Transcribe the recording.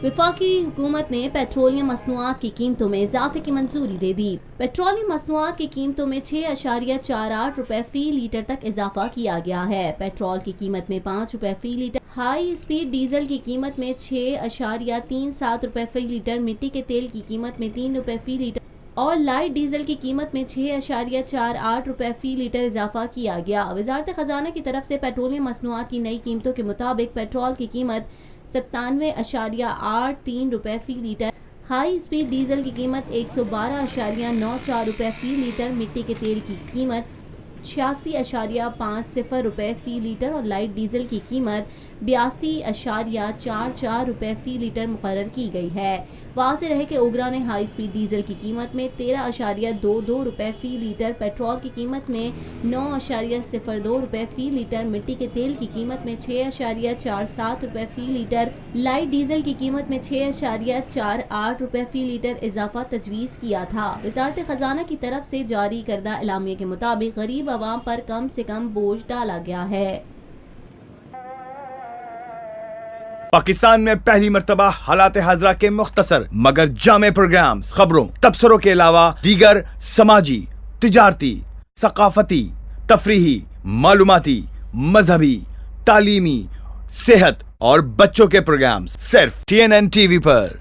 वफाकी हुकूमत ने पेट्रोलियम मसनूआत की कीमतों में इजाफे की मंजूरी दे दी। पेट्रोलियम मसनूआत की कीमतों में 6.48 रुपए फी लीटर तक इजाफा किया गया है। पेट्रोल की कीमत में 5 रुपए फी लीटर, हाई स्पीड डीजल की कीमत में 6.37 रुपए फी लीटर, मिट्टी के तेल की कीमत में 3 रुपए फी लीटर और लाइट डीजल की कीमत में 6.48 रुपए फी लीटर इजाफा किया गया। वजारत खजाना की तरफ से पेट्रोलियम मसनूआत की नई कीमतों के मुताबिक पेट्रोल की कीमत 97.83 रुपए फी लीटर, हाई स्पीड डीजल की कीमत 112.94 रुपए फी लीटर, मिट्टी के तेल की कीमत 86.50 रुपए फी लीटर और लाइट डीजल की कीमत 82.44 रुपए फी लीटर मुकर्रर की गई है। वाज़ेह रहे कि ओगरा ने हाई स्पीड डीजल की कीमत में 13.22 रुपए फी लीटर, पेट्रोल की कीमत में 9.02 रुपए फी लीटर, मिट्टी के तेल की कीमत में 6.47 रुपए फी लीटर, लाइट डीजल की कीमत में 6.48 रुपए फी लीटर इजाफा तजवीज़ किया था। वजारत खजाना की तरफ से जारी करदा एलामिया के मुताबिक गरीब आवाम पर कम से कम बोझ डाला गया है। पाकिस्तान में पहली मर्तबा हालात हाजरा के मुख्तसर मगर जामे प्रोग्राम्स, खबरों, तबसरों के अलावा दीगर समाजी, तिजारती, सकाफती, तफरीही, मालूमाती, मजहबी, तालीमी, सेहत और बच्चों के प्रोग्राम्स सिर्फ TNN TV पर।